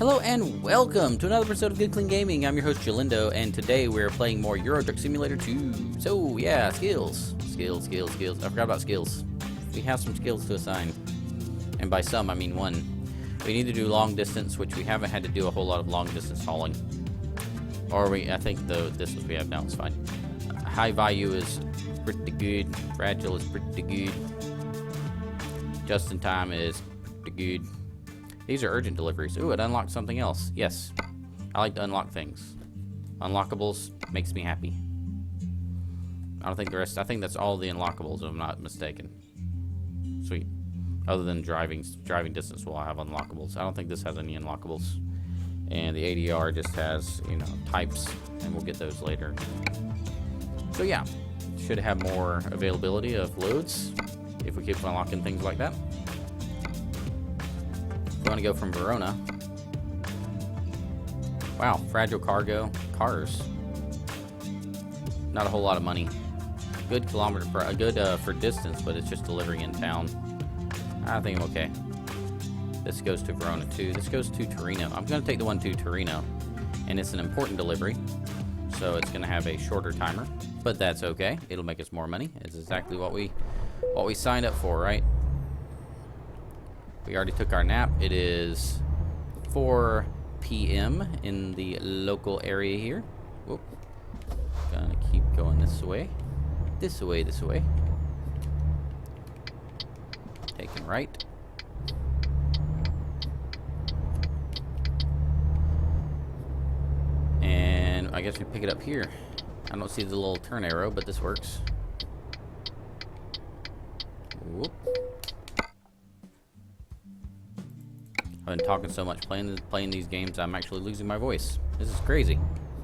Hello and welcome to another episode of Good Clean Gaming. I'm your host Jalindo, and today we're playing more Euro Truck Simulator 2. So yeah, skills. I forgot about skills. We have some skills to assign, and by some I mean one. We need to do long distance, which we haven't had to do a whole lot of long distance hauling. I think the distance we have now is fine. High value is pretty good. Fragile is pretty good. Just in time is pretty good. These are urgent deliveries. Ooh, it unlocked something else. Yes. I like to unlock things. Unlockables makes me happy. I don't think the rest... I think that's all the unlockables, if I'm not mistaken. Sweet. Other than driving distance will have unlockables. I don't think this has any unlockables. And the ADR just has, types. And we'll get those later. So yeah. Should have more availability of loads. If we keep unlocking things like that. We want to go from Verona. Wow, fragile cargo. Cars. Not a whole lot of money. Good kilometer per, good for distance, but it's just delivering in town. I think I'm okay. This goes to Verona too. This goes to Torino. I'm going to take the one to Torino, and it's an important delivery, so it's going to have a shorter timer, but that's okay. It'll make us more money. It's exactly what we signed up for, right? We already took our nap. It is 4 p.m. in the local area here. Whoop. Gonna keep going this way. This way. Taking right. And I guess we pick it up here. I don't see the little turn arrow, but this works. Whoop. I've been talking so much playing these games, I'm actually losing my voice. This is crazy.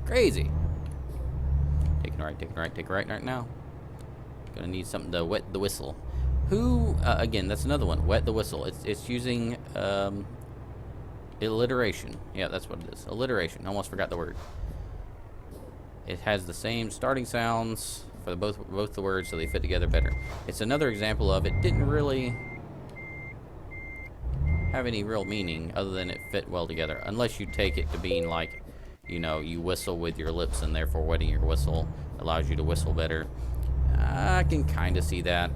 Crazy. Taking right now. Gonna need something to wet the whistle. Again, that's another one. Wet the whistle. It's using alliteration. Yeah, that's what it is. Alliteration. Almost forgot the word. It has the same starting sounds for both the words, so they fit together better. It's another example of it didn't really have any real meaning other than it fit well together, unless you take it to being like, you whistle with your lips and therefore wetting your whistle allows you to whistle better. I can kind of see that.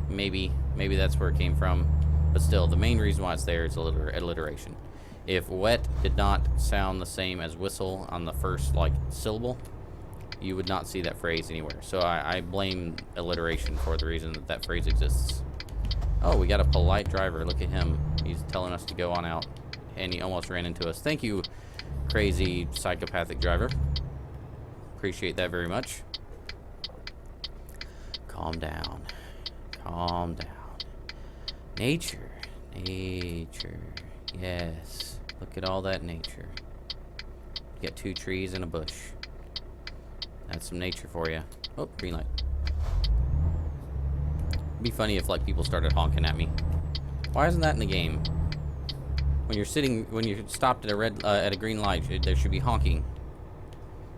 Maybe that's where it came from, but still, the main reason why it's there is alliteration. If wet did not sound the same as whistle on the first syllable, you would not see that phrase anywhere. So I blame alliteration for the reason that phrase exists. Oh, we got a polite driver. Look at him. He's telling us to go on out. And he almost ran into us. Thank you, crazy psychopathic driver. Appreciate that very much. Calm down. Calm down. Nature. Yes. Look at all that nature. You got 2 trees and a bush. That's some nature for you. Oh, green light. It'd be funny if people started honking at me. Why isn't that in the game? When you're stopped at at a green light, there should be honking,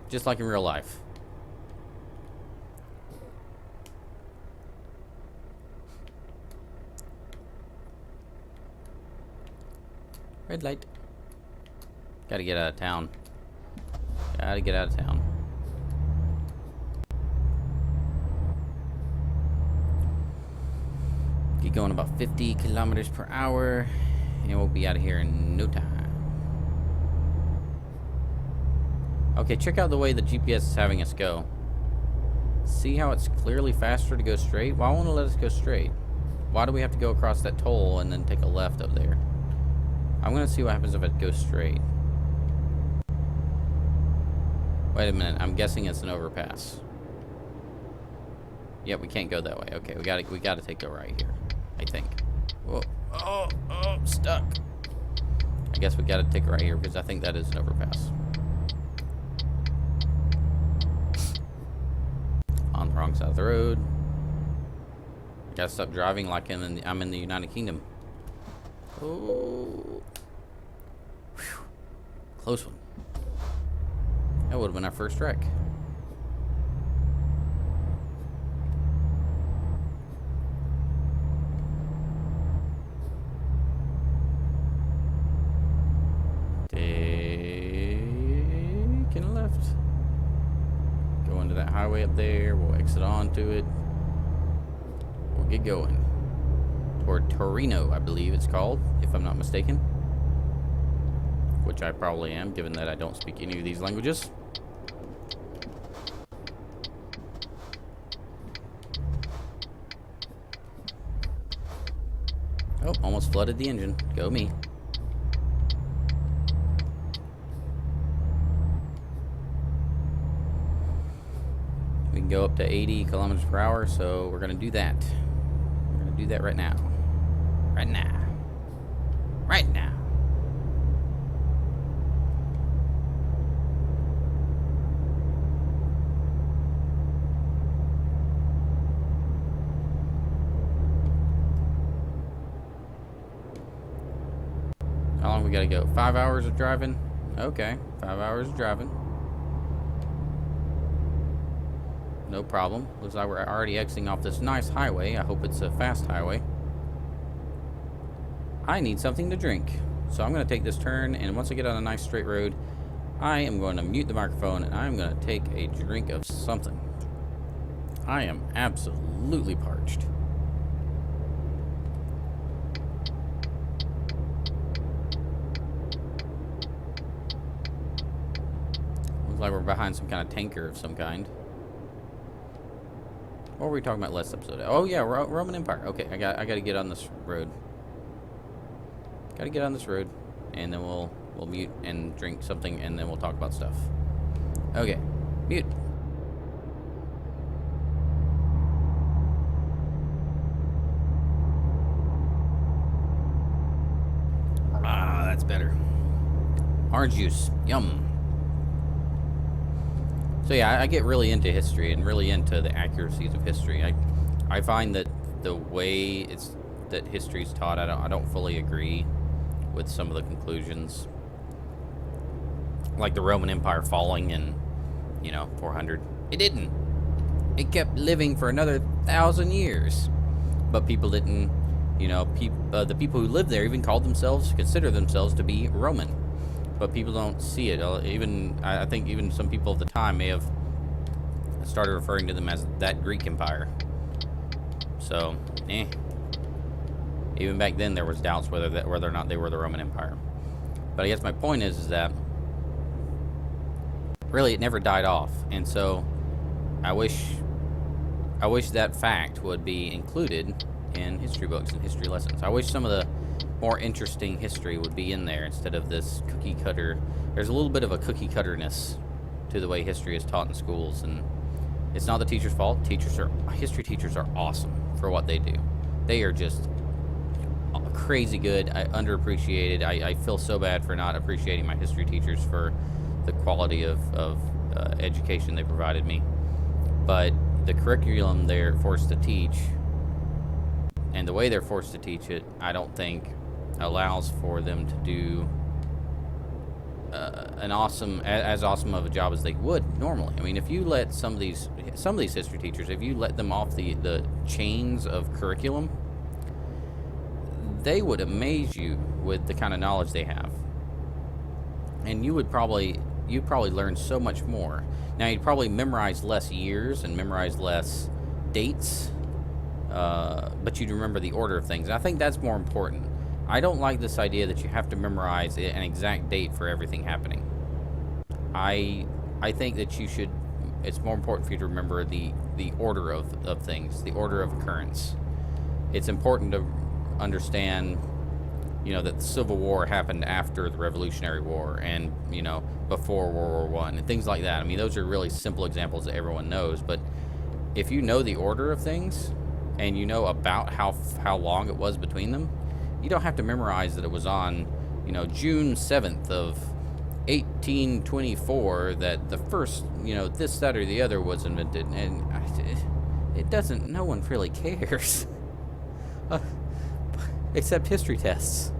just like in real life. Red light. Gotta get out of town. Going about 50 kilometers per hour, and we'll be out of here in no time. Okay, check out the way the GPS is having us go. See how it's clearly faster to go straight? Why won't it let us go straight? Why do we have to go across that toll and then take a left up there? I'm gonna see what happens if it goes straight. Wait a minute, I'm guessing it's an overpass. Yep, we can't go that way. Okay, we gotta take the right here, I think. Whoa. Oh, stuck. I guess we gotta take it right here because I think that is an overpass. On the wrong side of the road. Gotta stop driving like I'm in the United Kingdom. Oh. Whew. Close one. That would have been our first wreck. Taking a left. Go into that highway up there. We'll exit onto it. We'll get going. Toward Torino, I believe it's called, if I'm not mistaken. Which I probably am, given that I don't speak any of these languages. Oh, almost flooded the engine. Go me. We can go up to 80 kilometers per hour, so we're going to do that. We're going to do that right now. Right now. Right now. How long we gotta go? 5 hours of driving? Okay, 5 hours of driving. No problem. Looks like we're already exiting off this nice highway. I hope it's a fast highway. I need something to drink. So I'm gonna take this turn, and once I get on a nice straight road, I am going to mute the microphone, and I'm gonna take a drink of something. I am absolutely parched. Looks like we're behind some kind of tanker of some kind. What were we talking about last episode? Oh yeah, Roman Empire. Okay, I got to get on this road. Got to get on this road, and then we'll mute and drink something, and then we'll talk about stuff. Okay, mute. Ah, that's better. Orange juice, yum. So yeah, I get really into history and really into the accuracies of history. I find that the way that history is taught, I don't fully agree with some of the conclusions. Like the Roman Empire falling in, 400. It didn't. It kept living for another 1,000 years. But people didn't, the people who lived there even consider themselves to be Roman. But people don't see it. I think even some people at the time may have started referring to them as that Greek Empire. So, even back then there was doubts whether or not they were the Roman Empire. But I guess my point is that really it never died off, and so I wish that fact would be included in history books and history lessons. I wish some of the more interesting history would be in there instead of this cookie cutter. There's a little bit of a cookie cutterness to the way history is taught in schools, and it's not the teacher's fault. History teachers are awesome for what they do. They are just crazy good. I underappreciated. I feel so bad for not appreciating my history teachers for the quality of education they provided me. But the curriculum they're forced to teach, and the way they're forced to teach it, I don't think allows for them to do as awesome of a job as they would normally. I mean, if you let some of these history teachers, if you let them off the chains of curriculum, they would amaze you with the kind of knowledge they have, and you'd probably learn so much more. Now, you'd probably memorize less years and memorize less dates, but you'd remember the order of things. And I think that's more important. I don't like this idea that you have to memorize an exact date for everything happening. I think that it's more important for you to remember the order of things, the order of occurrence. It's important to understand, that the Civil War happened after the Revolutionary War and, before World War I and things like that. I mean, those are really simple examples that everyone knows, but if you know the order of things and you know about how long it was between them, you don't have to memorize that it was on, June 7th of 1824 that the first, this, that, or the other was invented. And it doesn't, no one really cares. Except history tests.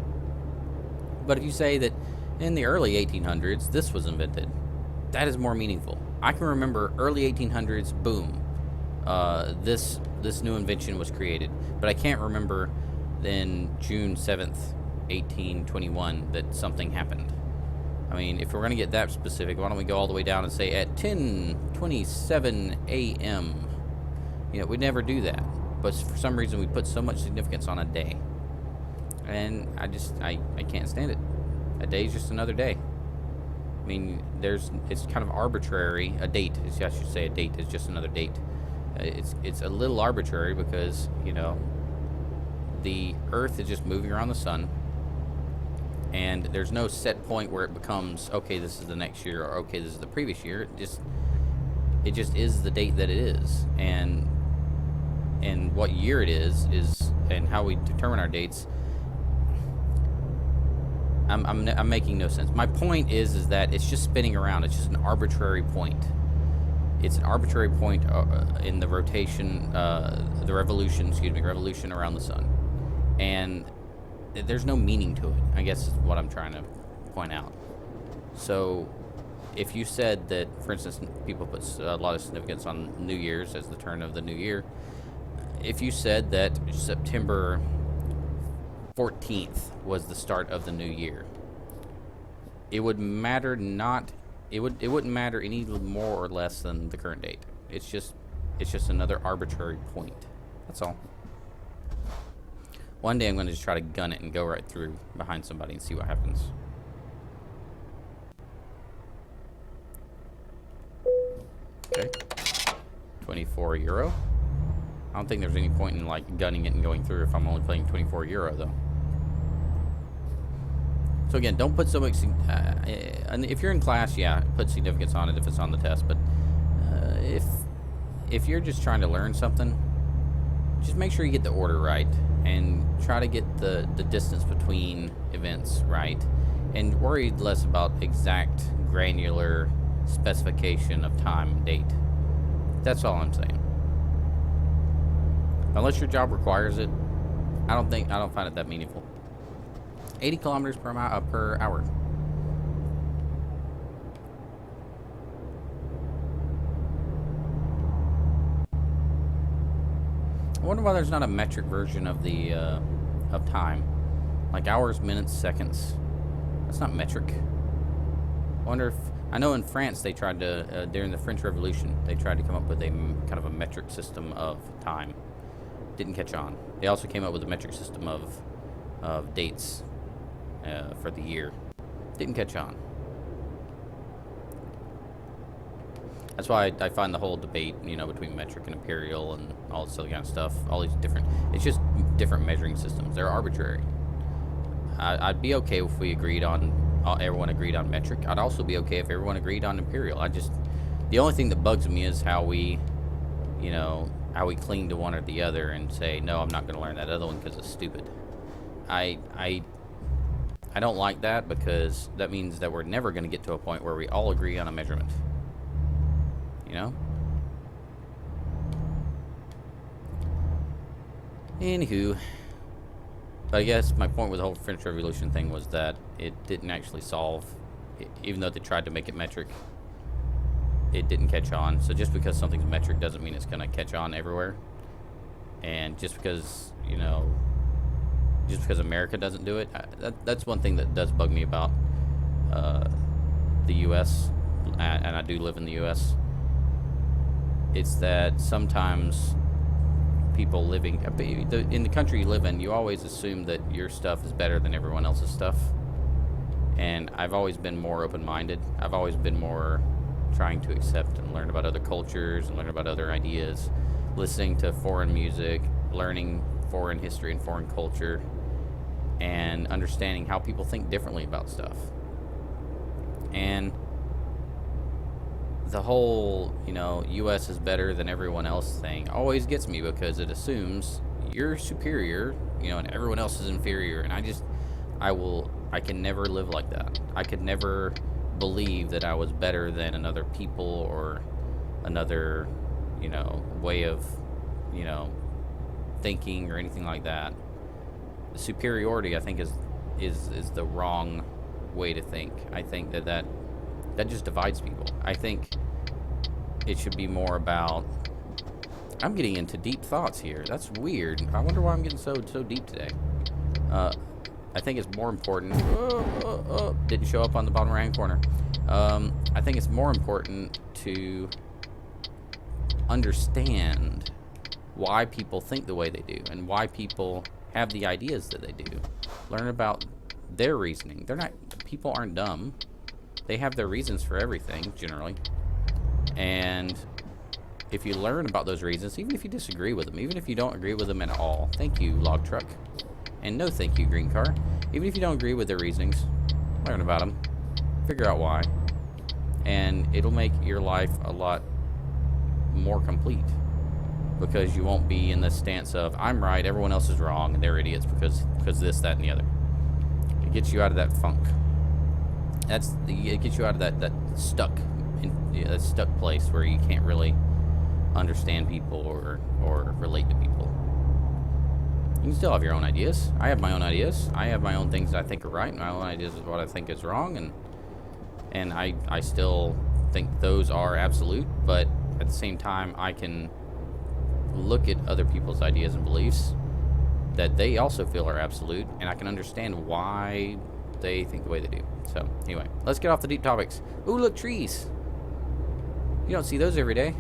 But if you say that in the early 1800s, this was invented, that is more meaningful. I can remember early 1800s, boom, this new invention was created. But I can't remember then June 7th, 1821, that something happened. I mean, if we're going to get that specific, why don't we go all the way down and say at 10:27 a.m.? You know, we never do that. But for some reason, we put so much significance on a day. And I can't stand it. A day is just another day. I mean, it's kind of arbitrary. A date, I should say, a date is just another date. It's a little arbitrary because, you know, the Earth is just moving around the sun. And there's no set point where it becomes, okay, this is the next year, or okay, this is the previous year. It just is the date that it is. And what year it is, and how we determine our dates, I'm making no sense. My point is that it's just spinning around. It's just an arbitrary point. It's an arbitrary point in the rotation, the revolution around the sun. And there's no meaning to it, I guess is what I'm trying to point out. So if you said that, for instance, people put a lot of significance on New Year's as the turn of the new year. If you said that September 14th was the start of the new year, it would matter not, it wouldn't matter any more or less than the current date. It's just another arbitrary point. That's all. One day I'm going to just try to gun it and go right through behind somebody and see what happens. Okay. 24 euro. I don't think there's any point in like gunning it and going through if I'm only playing 24 euro though. So again, don't put so much. And if you're in class, yeah, put significance on it if it's on the test. But if you're just trying to learn something, just make sure you get the order right and try to get the distance between events right, and worry less about exact granular specification of time and date. That's all I'm saying. Unless your job requires it, I don't find it that meaningful. 80 kilometers per hour. I wonder why there's not a metric version of the of time, like hours, minutes, seconds. That's not metric. I wonder if, I know in France they tried to during the French Revolution they tried to come up with a kind of a metric system of time. Didn't catch on. They also came up with a metric system of dates for the year. Didn't catch on. That's why I find the whole debate, you know, between metric and imperial and all this other kind of stuff, all these different, it's just different measuring systems. They're arbitrary. I'd be okay if we agreed on, everyone agreed on metric. I'd also be okay if everyone agreed on imperial. The only thing that bugs me is how we, you know, how we cling to one or the other and say, no, I'm not going to learn that other one because it's stupid. I don't like that, because that means that we're never going to get to a point where we all agree on a measurement. You know? Anywho. But I guess my point with the whole French Revolution thing was that it didn't actually solve, even though they tried to make it metric, it didn't catch on. So just because something's metric doesn't mean it's going to catch on everywhere. And just because, you know, just because America doesn't do it, that's one thing that does bug me about the U.S., and I do live in the U.S., it's that sometimes people living in the country you live in, you always assume that your stuff is better than everyone else's stuff. And I've always been more open-minded. I've always been more trying to accept and learn about other cultures and learn about other ideas, listening to foreign music, learning foreign history and foreign culture, and understanding how people think differently about stuff. And the whole, you know, U.S. is better than everyone else thing always gets me, because it assumes you're superior, you know, and everyone else is inferior. And I can never live like that. I could never believe that I was better than another people or another, you know, way of, you know, thinking or anything like that. The superiority, I think, is the wrong way to think. I think that just divides people. I think it should be more about, I'm getting into deep thoughts here. That's weird. I wonder why I'm getting so deep today. I think it's more important. Didn't show up on the bottom right-hand corner. I think it's more important to understand why people think the way they do and why people have the ideas that they do. Learn about their reasoning. People aren't dumb. They have their reasons for everything, generally. And if you learn about those reasons, even if you disagree with them, even if you don't agree with them at all, thank you, log truck. And no thank you, green car. Even if you don't agree with their reasonings, learn about them. Figure out why. And it'll make your life a lot more complete. Because you won't be in the stance of, I'm right, everyone else is wrong, and they're idiots because this, that, and the other. It gets you out of that funk. It gets you out of that stuck place where you can't really understand people or relate to people. You can still have your own ideas. I have my own ideas. I have my own things that I think are right. My own ideas is what I think is wrong, and I still think those are absolute, but at the same time, I can look at other people's ideas and beliefs that they also feel are absolute, and I can understand why they think the way they do. So, anyway, let's get off the deep topics. Ooh, look, trees. You don't see those every day.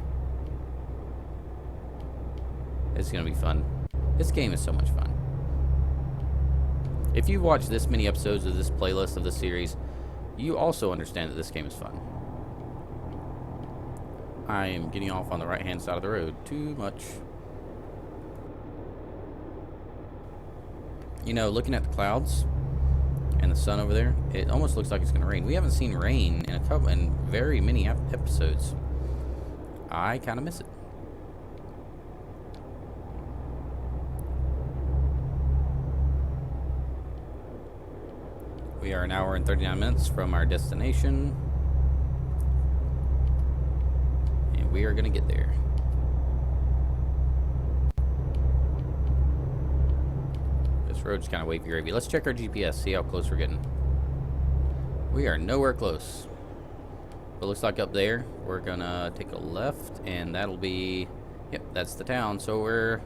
It's gonna be fun. This game is so much fun. If you've watched this many episodes of this playlist of this series, you also understand that this game is fun. I am getting off on the right-hand side of the road. Too much. You know, looking at the clouds and the sun over there, it almost looks like it's going to rain. We haven't seen rain in very many episodes. I kind of miss it. We are an hour and 39 minutes from our destination. And we are going to get there. This road's kind of wavy gravy. Let's check our GPS, see how close we're getting. We are nowhere close. But it looks like up there, we're going to take a left, and that'll be... Yep, that's the town. So we're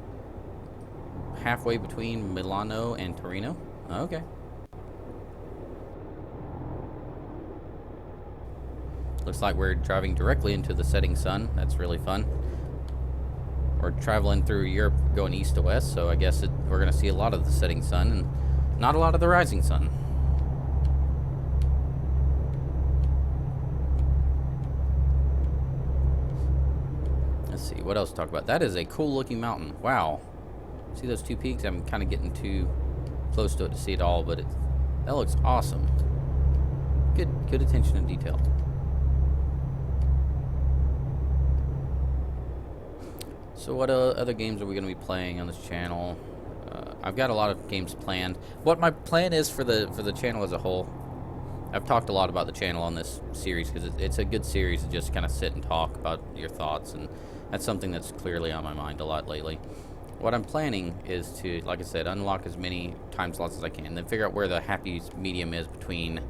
halfway between Milano and Torino. Okay. Looks like we're driving directly into the setting sun. That's really fun. We're traveling through Europe going east to west, so I guess we're going to see a lot of the setting sun and not a lot of the rising sun. Let's see, what else to talk about? That is a cool looking mountain. Wow. See those two peaks? I'm kind of getting too close to it to see it all, but that looks awesome. Good attention to detail. So what other games are we going to be playing on this channel? I've got a lot of games planned. What my plan is for the channel as a whole, I've talked a lot about the channel on this series because it's a good series to just kind of sit and talk about your thoughts, and that's something that's clearly on my mind a lot lately. What I'm planning is to, like I said, unlock as many time slots as I can, then figure out where the happy medium is between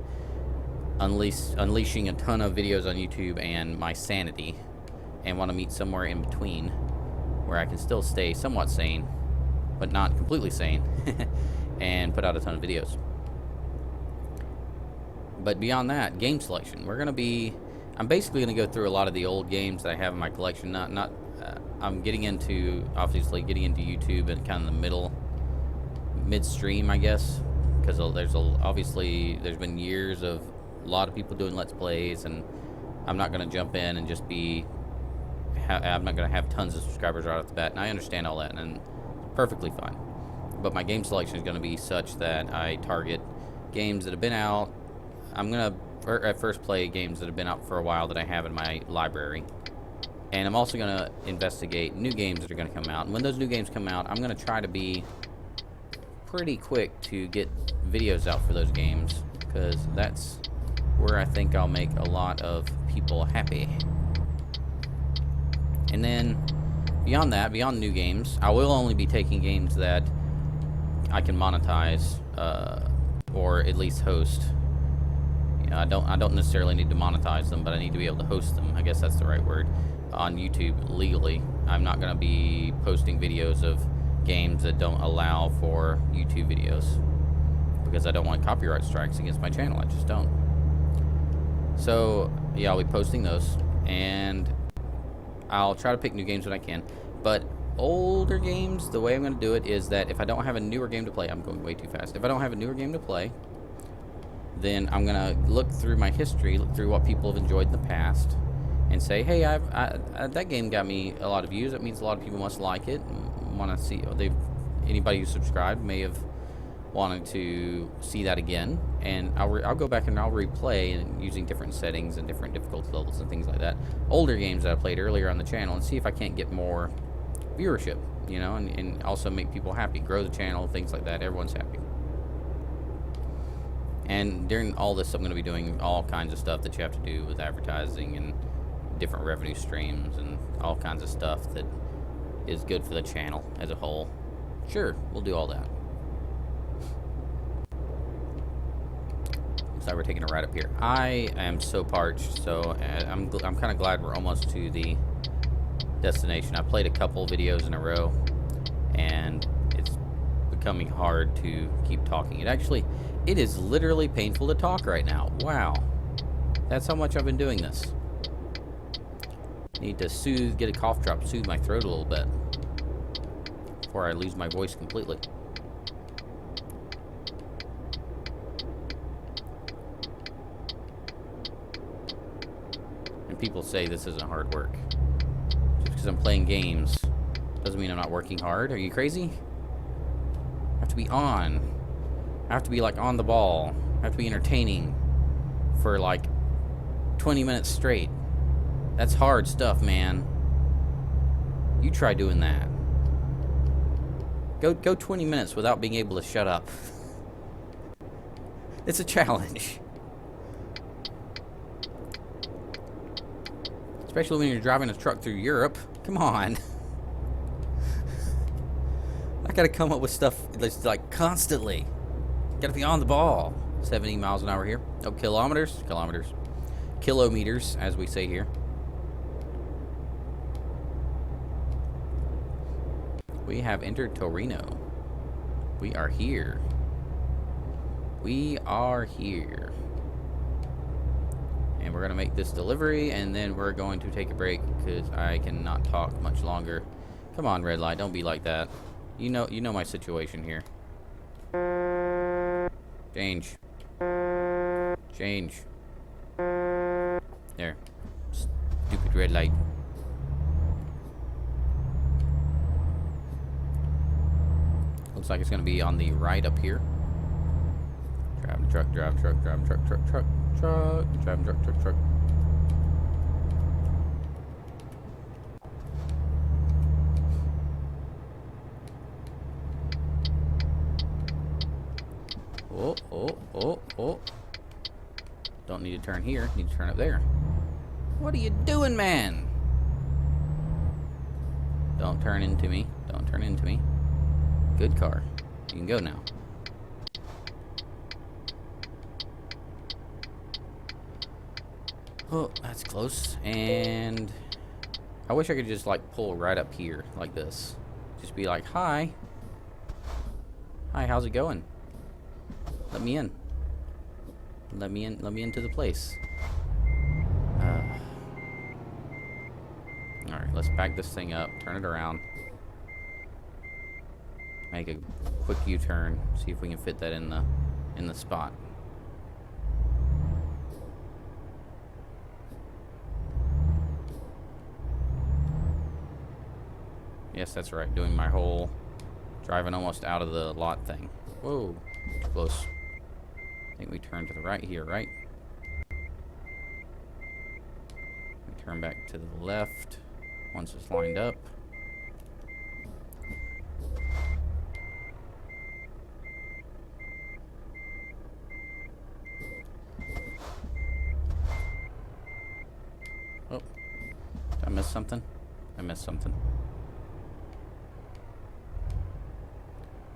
unleashing a ton of videos on YouTube and my sanity, and want to meet somewhere in between where I can still stay somewhat sane, but not completely sane, and put out a ton of videos. But beyond that, game selection. I'm basically going to go through a lot of the old games that I have in my collection. I'm obviously getting into YouTube and kind of the midstream, I guess, because there's been years of a lot of people doing Let's Plays, and I'm not going to jump in and just I'm not going to have tons of subscribers right off the bat, and I understand all that, and perfectly fine. But my game selection is going to be such that I target games that have been out. I'm going to at first play games that have been out for a while that I have in my library. And I'm also going to investigate new games that are going to come out. And when those new games come out, I'm going to try to be pretty quick to get videos out for those games, because that's where I think I'll make a lot of people happy. And then beyond that, beyond new games, I will only be taking games that I can monetize or at least host. You know, I don't necessarily need to monetize them, but I need to be able to host them. I guess that's the right word. On YouTube legally. I'm not going to be posting videos of games that don't allow for YouTube videos, because I don't want copyright strikes against my channel. I just don't. So, yeah, I'll be posting those, and I'll try to pick new games when I can. But older games, the way I'm going to do it is that if I don't have a newer game to play, I'm going way too fast. If I don't have a newer game to play, then I'm going to look through my history, look through what people have enjoyed in the past, and say, hey, that game got me a lot of views. That means a lot of people must like it and want to see. Anybody who subscribed may have wanted to see that again, and I'll go back and I'll replay and using different settings and different difficulty levels and things like that. Older games that I played earlier on the channel, and see if I can't get more viewership, you know, and also make people happy, grow the channel, things like that. Everyone's happy. And during all this, I'm going to be doing all kinds of stuff that you have to do with advertising and different revenue streams and all kinds of stuff that is good for the channel as a whole. Sure, we'll do all that. Looks like we're taking a ride up here. I am so parched, so I'm kind of glad we're almost to the destination. I played a couple videos in a row, and it's becoming hard to keep talking. It is literally painful to talk right now. Wow. That's how much I've been doing this. Need to get a cough drop, soothe my throat a little bit before I lose my voice completely. And people say this isn't hard work. Just because I'm playing games doesn't mean I'm not working hard. Are you crazy? I have to be on. I have to be like on the ball. I have to be entertaining for like 20 minutes straight. That's hard stuff, man. You try doing that. Go 20 minutes without being able to shut up. It's a challenge. Especially when you're driving a truck through Europe. Come on. I gotta come up with stuff that's like constantly. Gotta be on the ball. 70 miles an hour here. Oh, kilometers, as we say here. We have entered Torino. We are here. We are here. And we're gonna make this delivery, and then we're going to take a break because I cannot talk much longer. Come on, red light, don't be like that. You know my situation here. Change. Change. There. Stupid red light. Looks like it's going to be on the right up here. Drive the truck, drive truck, drive truck, truck, truck, truck, drive truck, truck, truck. Oh. Don't need to turn here. Need to turn up there. What are you doing, man? Don't turn into me. Don't turn into me. Good car. You can go now. Oh, that's close. And I wish I could just like pull right up here like this. Just be like, hi. Hi, how's it going? Let me in. Let me into the place. Alright, let's back this thing up, turn it around. Make a quick U-turn, see if we can fit that in the spot. Yes, that's right, doing my whole driving almost out of the lot thing. Whoa, too close. I think we turn to the right here, right? We turn back to the left once it's lined up. Oh, did I miss something? I missed something.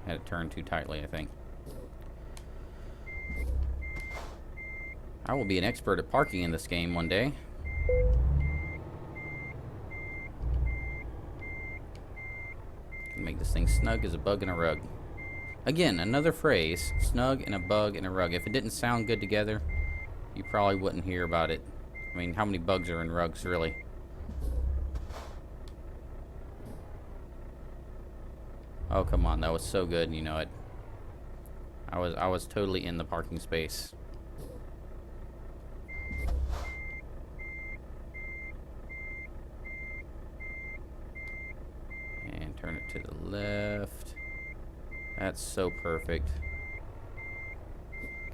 Had it turned too tightly, I think. I will be an expert at parking in this game one day. Can make this thing snug as a bug in a rug. Again, another phrase. Snug and a bug and a rug. If it didn't sound good together, you probably wouldn't hear about it. I mean, how many bugs are in rugs, really? Oh, come on. That was so good, and you know it. I was totally in the parking space. And turn it to the left. That's so perfect.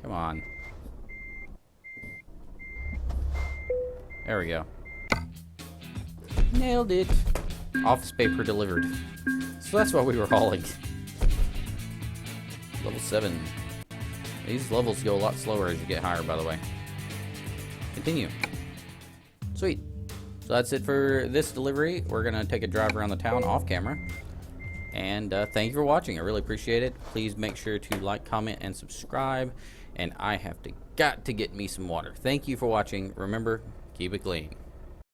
Come on. There we go. Nailed it. Office paper delivered. So that's what we were hauling. Level 7. These levels go a lot slower as you get higher, by the way. Continue. Sweet. So that's it for this delivery. We're going to take a drive around the town off camera. And thank you for watching. I really appreciate it. Please make sure to like, comment, and subscribe. And I have got to get me some water. Thank you for watching. Remember, keep it clean.